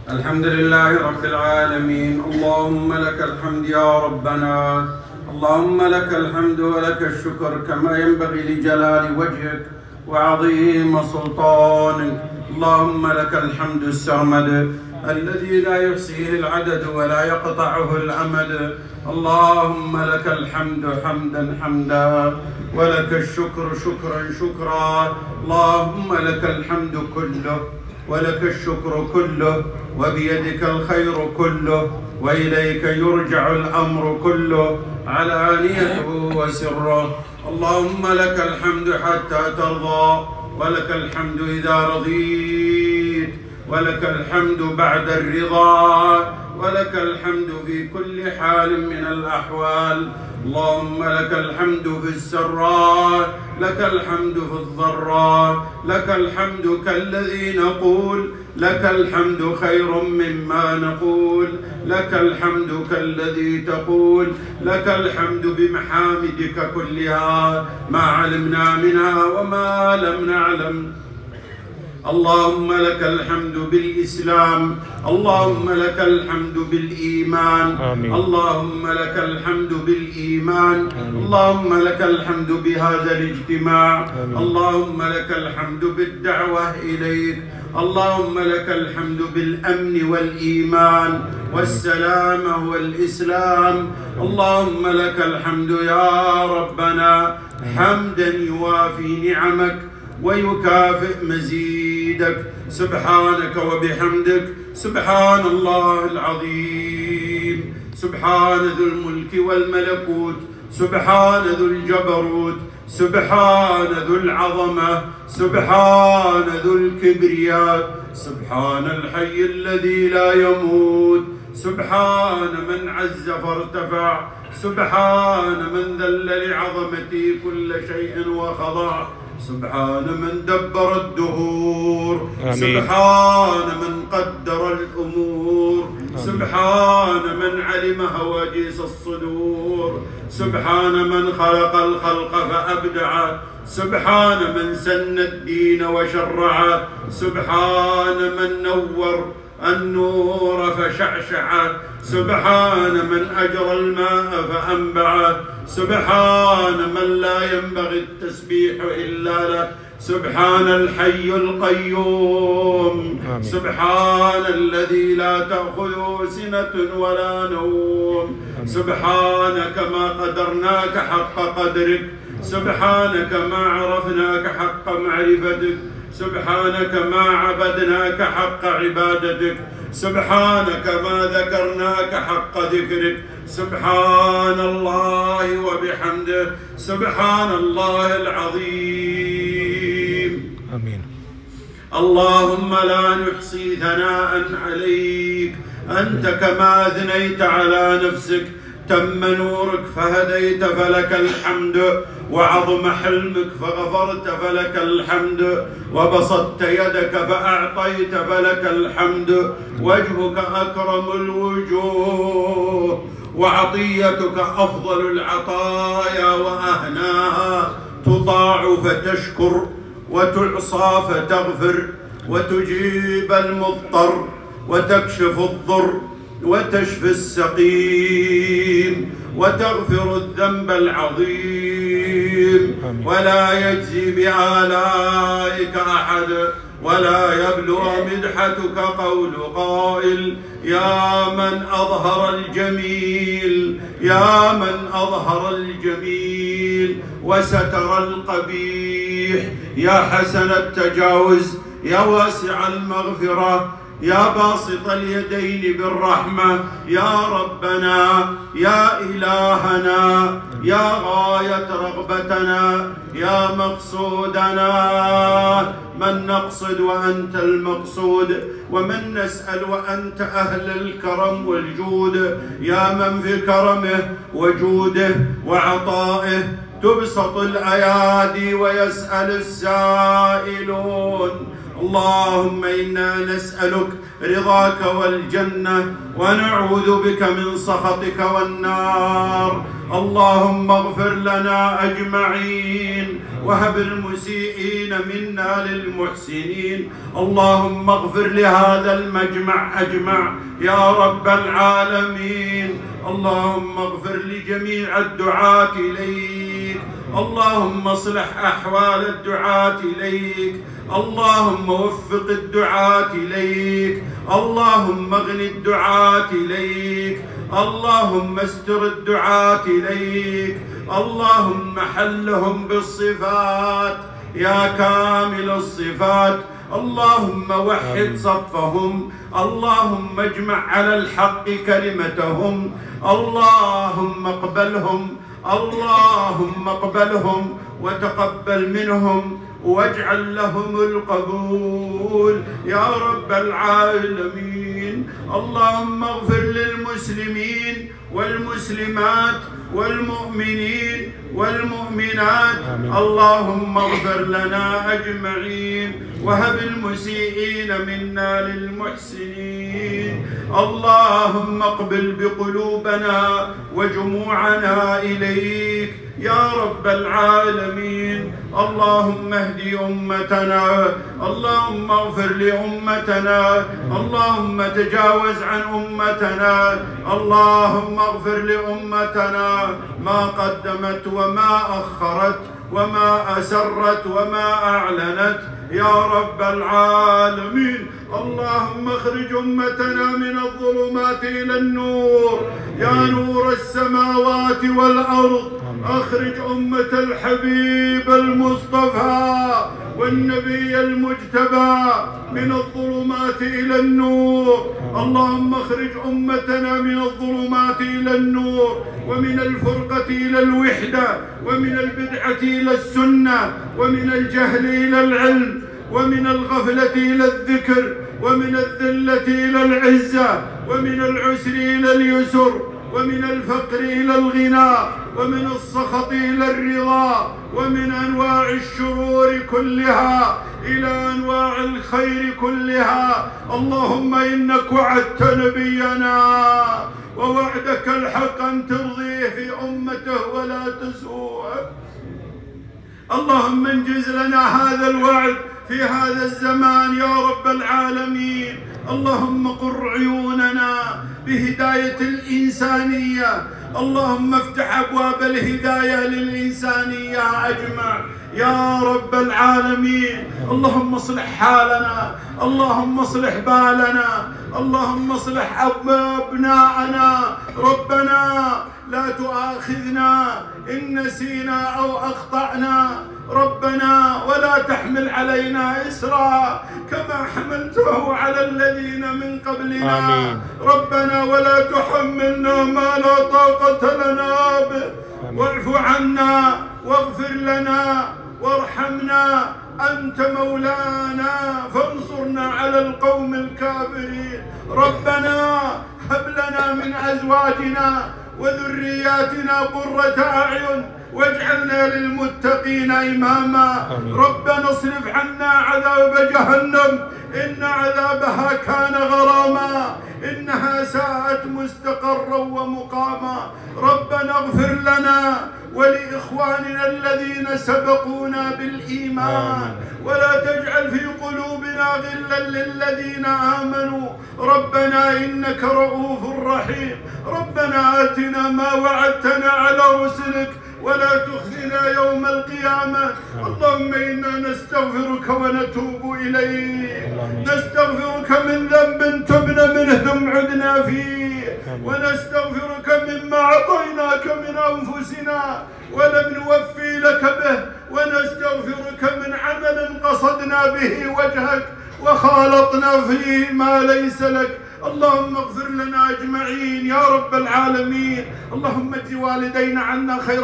الحمد لله رب العالمين. اللهم لك الحمد يا ربنا، اللهم لك الحمد ولك الشكر كما ينبغي لجلال وجهك وعظيم سلطانك. اللهم لك الحمد السرمد الذي لا يحصيه العدد ولا يقطعه الأمد. اللهم لك الحمد حمدا حمدا ولك الشكر شكرا شكرا. اللهم لك الحمد كله ولك الشكر كله وبيدك الخير كله وإليك يرجع الأمر كله علانيته وسره. اللهم لك الحمد حتى ترضى ولك الحمد إذا رضيت ولك الحمد بعد الرضا ولك الحمد في كل حال من الأحوال. اللهم لك الحمد في السراء لك الحمد في الضراء لك الحمد كالذي نقول لك الحمد خير مما نقول لك الحمد كالذي تقول لك الحمد بمحامدك كلها ما علمنا منها وما لم نعلم. اللهم لك الحمد بالإسلام، اللهم لك الحمد بالإيمان، آمين. اللهم لك الحمد بالإيمان، آمين. اللهم لك الحمد بهذا الاجتماع، آمين. اللهم لك الحمد بالدعوة إليك، اللهم لك الحمد بالأمن والإيمان والسلامة والإسلام. اللهم لك الحمد يا ربنا حمدا يوافي نعمك ويكافئ مزيدك. سبحانك وبحمدك سبحان الله العظيم، سبحان ذو الملك والملكوت، سبحان ذو الجبروت، سبحان ذو العظمة، سبحان ذو الكبرياء، سبحان الحي الذي لا يموت، سبحان من عز فارتفع، سبحان من ذل لعظمته كل شيء وخضع، سبحان من دبر الدهور، آمين. سبحان من قدر الأمور، آمين. سبحان من علم هواجس الصدور، سبحان من خلق الخلق فأبدع، سبحان من سن الدين وشرع، سبحان من نور النور فشعشع، سبحان من أجرى الماء فأنبعه، سبحان من لا ينبغي التسبيح إلا له، سبحان الحي القيوم، آمين. سبحان الذي لا تأخذه سنة ولا نوم، آمين. سبحانك ما قدرناك حق قدرك، سبحانك ما عرفناك حق معرفتك، سبحانك ما عبدناك حق عبادتك، سبحانك ما ذكرناك حق ذكرك. سبحان الله وبحمده سبحان الله العظيم. آمين. اللهم لا نحصي ثناء عليك، أنت كما أثنيت على نفسك. تم نورك فهديت فلك الحمد، وعظم حلمك فغفرت فلك الحمد، وبسطت يدك فأعطيت فلك الحمد. وجهك أكرم الوجوه وعطيتك أفضل العطايا وأهناها. تطاع فتشكر وتعصى فتغفر، وتجيب المضطر وتكشف الضر وتشفي السقيم وتغفر الذنب العظيم. ولا يجزي بآلائك أحد ولا يبلغ مدحتك قول قائل. يا من أظهر الجميل، يا من أظهر الجميل وستر القبيح، يا حسن التجاوز، يا واسع المغفرة، يا باسط اليدين بالرحمة، يا ربنا، يا إلهنا، يا غاية رغبتنا، يا مقصودنا. من نقصد وأنت المقصود، ومن نسأل وأنت أهل الكرم والجود. يا من في كرمه وجوده وعطائه تبسط الأيادي ويسأل السائلون. اللهم إنا نسألك رضاك والجنة ونعوذ بك من سخطك والنار. اللهم اغفر لنا أجمعين وهب المسيئين منا للمحسنين. اللهم اغفر لهذا المجمع أجمع يا رب العالمين. اللهم اغفر لجميع الدعاة إليك. اللهم اصلح أحوال الدعاة إليك. اللهم وفق الدعاة إليك. اللهم اغن الدعاة إليك. اللهم استر الدعاة إليك. اللهم حلهم بالصفات يا كامل الصفات. اللهم وحد صفهم. اللهم اجمع على الحق كلمتهم. اللهم اقبلهم. اللهم اقبلهم وتقبل منهم واجعل لهم القبول يا رب العالمين. اللهم اغفر للمسلمين والمسلمات والمؤمنين والمؤمنات. اللهم اغفر لنا أجمعين وهب المسيئين منا للمحسنين. اللهم اقبل بقلوبنا وجموعنا إليك يا رب العالمين. اللهم اهد أمتنا. اللهم اغفر لأمتنا. اللهم تجاوز عن أمتنا. اللهم اغفر لأمتنا ما قدمت وما أخرت وما أسرت وما أعلنت يا رب العالمين. اللهم اخرج أمتنا من الظلمات إلى النور يا نور السماوات والأرض. اخرج أمة الحبيب المصطفى والنبي المجتبى من الظلمات إلى النور. اللهم اخرج أمتنا من الظلمات إلى النور ومن الفرقة إلى الوحدة ومن البدعة إلى السنة ومن الجهل إلى العلم ومن الغفلة إلى الذكر ومن الذلة إلى العزة ومن العسر إلى اليسر ومن الفقر إلى الغنى ومن السخط إلى الرضا ومن أنواع الشرور كلها إلى أنواع الخير كلها. اللهم إنك وعدت نبينا ووعدك الحق أن ترضيه في أمته ولا تسوءه. اللهم انجز لنا هذا الوعد في هذا الزمان يا رب العالمين. اللهم قر عيوننا بهداية الإنسانية. اللهم افتح أبواب الهداية للإنسانية أجمع يا رب العالمين. اللهم اصلح حالنا. اللهم اصلح بالنا. اللهم اصلح أبناءنا. ربنا لا تؤاخذنا إن نسينا أو أخطأنا. ربنا ولا تحمل علينا إسرا كما حملته على الذين من قبلنا. آمين. ربنا ولا تحملنا ما لا طاقة لنا به. واعف عنا واغفر لنا وارحمنا. أنت مولانا فانصرنا على القوم الكافرين. ربنا هب لنا من أزواجنا وذرياتنا قرة أعين واجعلنا للمتقين إماما. ربنا اصرف عنا عذاب جهنم إن عذابها كان غراما إنها ساءت مستقرا ومقاما. ربنا اغفر لنا ولإخواننا الذين سبقونا بالإيمان ولا تجعل في قلوبنا غلا للذين آمنوا. ربنا إنك رؤوف رحيم. ربنا آتنا ما وعدتنا على رسلك ولا تخزنا يوم القيامة. اللهم إنا نستغفرك ونتوب إليك. نستغفرك من ذنب تبنا منه ثم عدنا فيه. ونستغفرك مما أعطيناك من أنفسنا ولم نوفي لك به. ونستغفرك من عمل قصدنا به وجهك وخالطنا فيه ما ليس لك. اللهم اغفر لنا أجمعين يا رب العالمين. اللهم اجز والدينا عنا خير